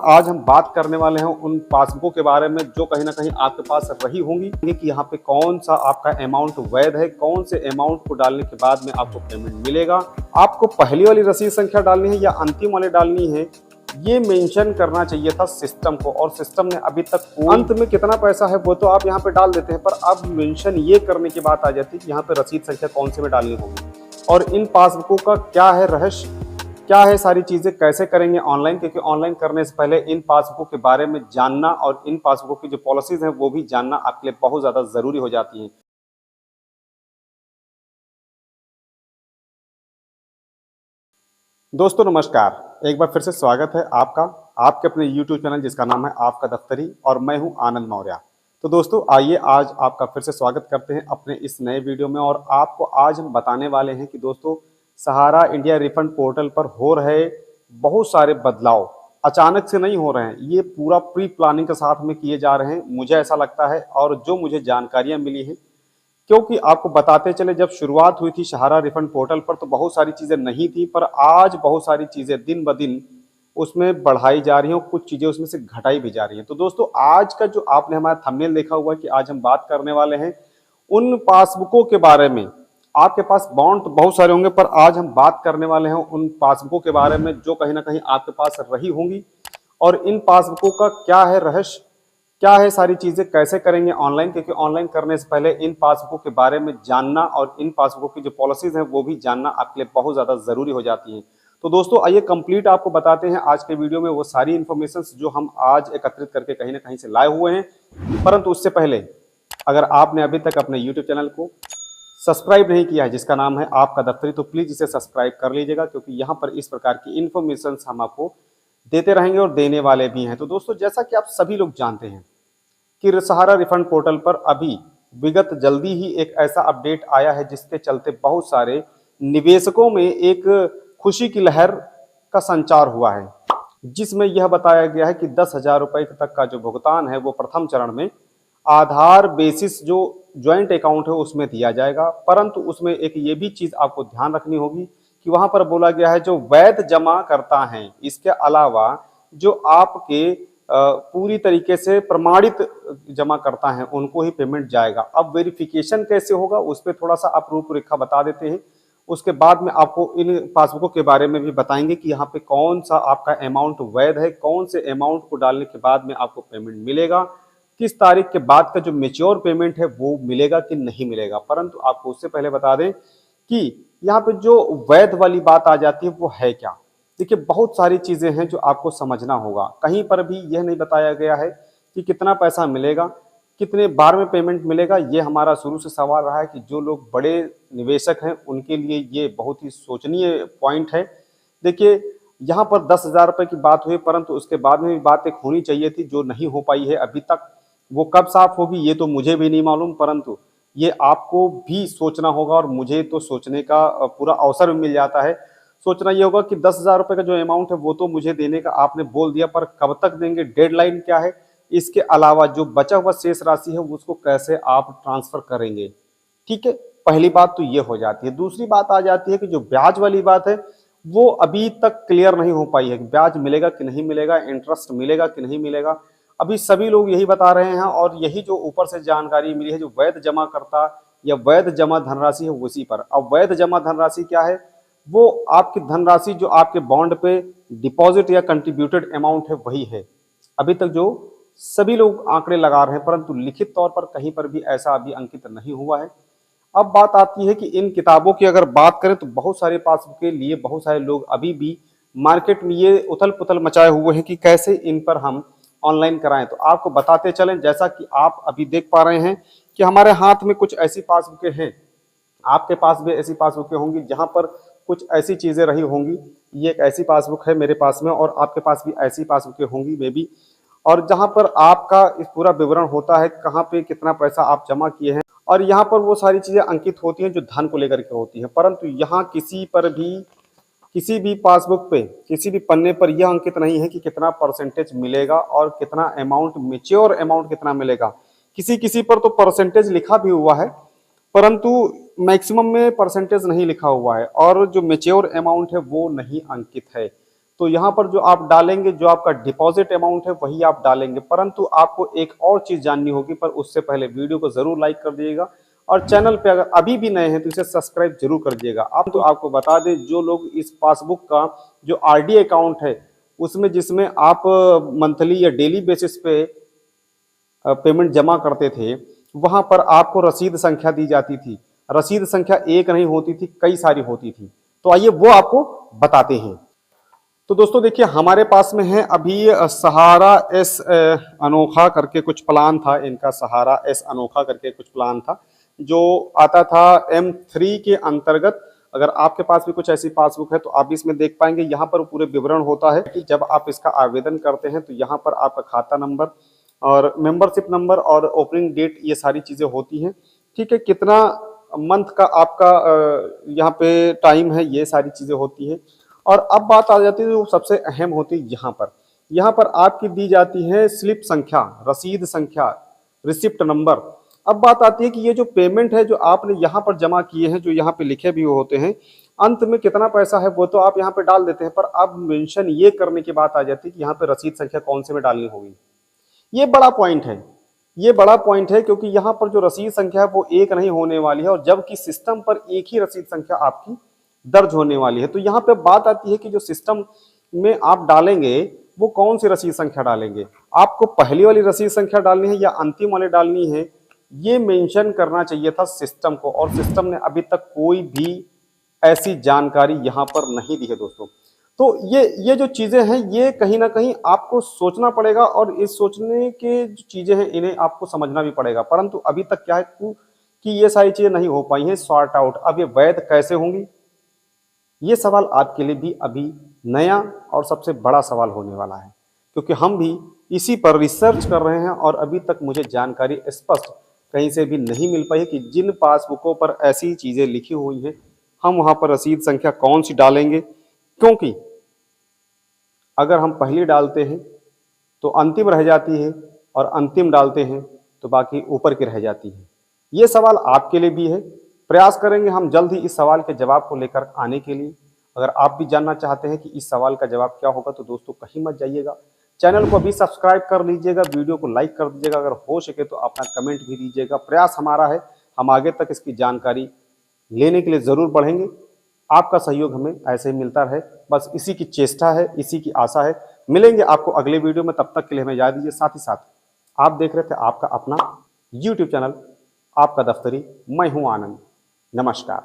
आज हम बात करने वाले हैं उन पासबुकों के बारे में जो कहीं ना कहीं आपके पास रही होंगी कि यहाँ पे कौन सा आपका अमाउंट वैध है, कौन से अमाउंट को डालने के बाद में आपको पेमेंट मिलेगा, आपको पहली वाली रसीद संख्या डालनी है या अंतिम वाली डालनी है, ये मेंशन करना चाहिए था सिस्टम को। और सिस्टम ने अभी तक अंत में कितना पैसा है वो तो आप यहाँ पे डाल देते हैं, पर अब मेंशन ये करने की बात आ जाती है कि यहाँ पे रसीद संख्या कौन से में डालनी होगी और इन पासबुकों का क्या है रहस्य, क्या है सारी चीजें कैसे करेंगे ऑनलाइन, क्योंकि ऑनलाइन करने से पहले इन पासबुक के बारे में जानना और इन पासबुक की जो पॉलिसीज हैं वो भी जानना आपके लिए बहुत ज्यादा जरूरी हो जाती है। दोस्तों नमस्कार, एक बार फिर से स्वागत है आपका आपके अपने YouTube चैनल जिसका नाम है आपका दफ्तरी और मैं हूं आनंद मौर्य। तो दोस्तों आइए आज आपका फिर से स्वागत करते हैं अपने इस नए वीडियो में। और आपको आज हम बताने वाले हैं कि दोस्तों सहारा इंडिया रिफंड पोर्टल पर हो रहे बहुत सारे बदलाव अचानक से नहीं हो रहे हैं, ये पूरा प्री प्लानिंग के साथ में किए जा रहे हैं, मुझे ऐसा लगता है। और जो मुझे जानकारियां मिली हैं, क्योंकि आपको बताते चले, जब शुरुआत हुई थी सहारा रिफंड पोर्टल पर तो बहुत सारी चीज़ें नहीं थी, पर आज बहुत सारी चीज़ें दिन ब दिन उसमें बढ़ाई जा रही हैं और कुछ चीज़ें उसमें से घटाई भी जा रही हैं। तो दोस्तों आज का जो आपने हमारा थंबनेल देखा हुआ है कि आज हम बात करने वाले हैं उन पासबुकों के बारे में। आपके पास बॉन्ड तो बहुत सारे होंगे, पर आज हम बात करने वाले हैं उन पासबुकों के बारे में जो कहीं ना कहीं आपके पास रही होंगी और इन पासबुकों का क्या है रहस्य, क्या है सारी चीजें कैसे करेंगे ऑनलाइन, क्योंकि ऑनलाइन करने से पहले इन पासबुकों के बारे में जानना और इन पासबुकों की जो पॉलिसीज हैं वो भी जानना आपके लिए बहुत ज्यादा जरूरी हो जाती है। तो दोस्तों आइए कंप्लीट आपको बताते हैं आज के वीडियो में वो सारी इन्फॉर्मेशन जो हम आज एकत्रित करके कहीं ना कहीं से लाए हुए हैं। परंतु उससे पहले अगर आपने अभी तक अपने यूट्यूब चैनल को सब्सक्राइब नहीं किया है जिसका नाम है आपका दफ्तरी, तो प्लीज इसे सब्सक्राइब कर लीजिएगा, क्योंकि यहाँ पर इस प्रकार की इन्फॉर्मेशन हम आपको देते रहेंगे और देने वाले भी हैं। तो दोस्तों जैसा कि आप सभी लोग जानते हैं कि सहारा रिफंड पोर्टल पर अभी विगत जल्दी ही एक ऐसा अपडेट आया है जिसके चलते बहुत सारे निवेशकों में एक खुशी की लहर का संचार हुआ है, जिसमें यह बताया गया है कि 10,000 रुपए तक का जो भुगतान है वो प्रथम चरण में आधार बेसिस जो ज्वाइंट अकाउंट है उसमें दिया जाएगा। परंतु उसमें एक ये भी चीज आपको ध्यान रखनी होगी कि वहां पर बोला गया है जो वैध जमा करता है, इसके अलावा जो आपके पूरी तरीके से प्रमाणित जमा करता है उनको ही पेमेंट जाएगा। अब वेरिफिकेशन कैसे होगा उस पर थोड़ा सा आप रूपरेखा बता देते हैं, उसके बाद में आपको इन पासबुकों के बारे में भी बताएंगे कि यहाँ पे कौन सा आपका अमाउंट वैध है, कौन से अमाउंट को डालने के बाद में आपको पेमेंट मिलेगा, किस तारीख के बाद का जो मेच्योर पेमेंट है वो मिलेगा कि नहीं मिलेगा। परंतु आपको उससे पहले बता दें कि यहाँ पे जो वैध वाली बात आ जाती है वो है क्या। देखिए बहुत सारी चीजें हैं जो आपको समझना होगा, कहीं पर भी यह नहीं बताया गया है कि कितना पैसा मिलेगा, कितने बार में पेमेंट मिलेगा। ये हमारा शुरू से सवाल रहा है कि जो लोग बड़े निवेशक हैं उनके लिए ये बहुत ही सोचनीय पॉइंट है। देखिए यहाँ पर 10,000 रुपए की बात हुई, परंतु उसके बाद में भी बात एक होनी चाहिए थी जो नहीं हो पाई है अभी तक। वो कब साफ होगी ये तो मुझे भी नहीं मालूम, परंतु ये आपको भी सोचना होगा और मुझे तो सोचने का पूरा अवसर भी मिल जाता है। सोचना ये होगा कि 10,000 रुपए का जो अमाउंट है वो तो मुझे देने का आपने बोल दिया, पर कब तक देंगे, डेडलाइन क्या है, इसके अलावा जो बचा हुआ शेष राशि है उसको कैसे आप ट्रांसफर करेंगे। ठीक है, पहली बात तो ये हो जाती है। दूसरी बात आ जाती है कि जो ब्याज वाली बात है वो अभी तक क्लियर नहीं हो पाई है, ब्याज मिलेगा कि नहीं मिलेगा, इंटरेस्ट मिलेगा कि नहीं मिलेगा। अभी सभी लोग यही बता रहे हैं और यही जो ऊपर से जानकारी मिली है जो वैध जमा करता या वैध जमा धनराशि है उसी पर। अब वैध जमा धनराशि क्या है, वो आपकी धनराशि जो आपके बॉन्ड पे डिपॉजिट या कंट्रीब्यूटेड अमाउंट है वही है। अभी तक जो सभी लोग आंकड़े लगा रहे हैं, परंतु लिखित तौर पर कहीं पर भी ऐसा अभी अंकित नहीं हुआ है। अब बात आती है कि इन किताबों की अगर बात करें तो बहुत सारे पासबुक के लिए बहुत सारे लोग अभी भी मार्केट में ये उथल पुथल मचाए हुए हैं कि कैसे इन पर हम ऑनलाइन कराएं। तो आपको बताते चलें, जैसा कि आप अभी देख पा रहे हैं कि हमारे हाथ में कुछ ऐसी पासबुकें हैं, आपके पास भी ऐसी पासबुकें होंगी जहां पर कुछ ऐसी चीजें रही होंगी। ये एक ऐसी पासबुक है मेरे पास में और आपके पास भी ऐसी पासबुकें होंगी मे बी, और जहां पर आपका इस पूरा विवरण होता है कहाँ पे कितना पैसा आप जमा किए हैं, और यहाँ पर वो सारी चीजें अंकित होती हैं जो धन को लेकर के होती हैं। परंतु यहाँ किसी भी पासबुक पे, किसी भी पन्ने पर यह अंकित नहीं है कि कितना परसेंटेज मिलेगा और कितना अमाउंट, मेच्योर अमाउंट कितना मिलेगा। किसी किसी पर तो परसेंटेज लिखा भी हुआ है, परंतु मैक्सिमम में परसेंटेज नहीं लिखा हुआ है, और जो मेच्योर अमाउंट है वो नहीं अंकित है। तो यहाँ पर जो आप डालेंगे, जो आपका डिपॉजिट अमाउंट है वही आप डालेंगे। परंतु आपको एक और चीज जाननी होगी, पर उससे पहले वीडियो को जरूर लाइक कर दीजिएगा और चैनल पे अगर अभी भी नए हैं तो इसे सब्सक्राइब जरूर कर दीजिएगा। आप तो आपको बता दें, जो लोग इस पासबुक का जो आरडी अकाउंट है उसमें जिसमें आप मंथली या डेली बेसिस पे पेमेंट जमा करते थे, वहां पर आपको रसीद संख्या दी जाती थी। रसीद संख्या एक नहीं होती थी, कई सारी होती थी। तो आइए वो आपको बताते हैं। तो दोस्तों देखिए, हमारे पास में है अभी सहारा एस अनोखा करके कुछ प्लान था इनका। सहारा एस अनोखा करके कुछ प्लान था जो आता था M3 के अंतर्गत। अगर आपके पास भी कुछ ऐसी पासबुक है तो आप इसमें देख पाएंगे। यहाँ पर पूरे विवरण होता है कि जब आप इसका आवेदन करते हैं तो यहाँ पर आपका खाता नंबर और मेंबरशिप नंबर और ओपनिंग डेट, ये सारी चीजें होती हैं। ठीक है, कितना मंथ का आपका यहाँ पे टाइम है, ये सारी चीजें होती है। और अब बात आ जाती है जो सबसे अहम होती है, यहाँ पर आपकी दी जाती है स्लिप संख्या, रसीद संख्या, रिसिप्ट नंबर। अब बात आती है कि ये जो पेमेंट है जो आपने यहाँ पर जमा किए हैं, जो यहाँ पे लिखे भी होते हैं, अंत में कितना पैसा है वो तो आप यहाँ पे डाल देते हैं। पर अब मेंशन ये करने की बात आ जाती है कि यहाँ पे रसीद संख्या कौन से में डालनी होगी। ये बड़ा पॉइंट है, ये बड़ा पॉइंट है, क्योंकि यहाँ पर जो रसीद संख्या है वो एक नहीं होने वाली है, और जबकि सिस्टम पर एक ही रसीद संख्या आपकी दर्ज होने वाली है। तो यहाँ पे बात आती है कि जो सिस्टम में आप डालेंगे वो कौन सी रसीद संख्या डालेंगे, आपको पहली वाली रसीद संख्या डालनी है या अंतिम वाली डालनी है, ये मेंशन करना चाहिए था सिस्टम को। और सिस्टम ने अभी तक कोई भी ऐसी जानकारी यहाँ पर नहीं दी है दोस्तों। तो ये जो चीजें हैं ये कहीं ना कहीं आपको सोचना पड़ेगा, और इस सोचने के जो चीजें हैं इन्हें आपको समझना भी पड़ेगा। परंतु अभी तक क्या है कि ये सारी चीजें नहीं हो पाई हैं सॉर्ट आउट। अब ये वैध कैसे होंगी, ये सवाल आपके लिए भी अभी नया और सबसे बड़ा सवाल होने वाला है, क्योंकि हम भी इसी पर रिसर्च कर रहे हैं और अभी तक मुझे जानकारी स्पष्ट कहीं से भी नहीं मिल पाई है कि जिन पासबुकों पर ऐसी चीजें लिखी हुई हैं हम वहां पर रसीद संख्या कौन सी डालेंगे। क्योंकि अगर हम पहली डालते हैं तो अंतिम रह जाती है, और अंतिम डालते हैं तो बाकी ऊपर की रह जाती है। ये सवाल आपके लिए भी है। प्रयास करेंगे हम जल्द ही इस सवाल के जवाब को लेकर आने के लिए। अगर आप भी जानना चाहते हैं कि इस सवाल का जवाब क्या होगा तो दोस्तों कहीं मत जाइएगा, चैनल को अभी सब्सक्राइब कर लीजिएगा, वीडियो को लाइक कर दीजिएगा, अगर हो सके तो अपना कमेंट भी दीजिएगा। प्रयास हमारा है, हम आगे तक इसकी जानकारी लेने के लिए जरूर बढ़ेंगे। आपका सहयोग हमें ऐसे ही मिलता रहे, बस इसी की चेष्टा है, इसी की आशा है। मिलेंगे आपको अगले वीडियो में, तब तक के लिए हमें याद दीजिए। साथ ही साथ आप देख रहे थे आपका अपना YouTube चैनल आपका दफ्तरी, मैं हूं आनंद। नमस्कार।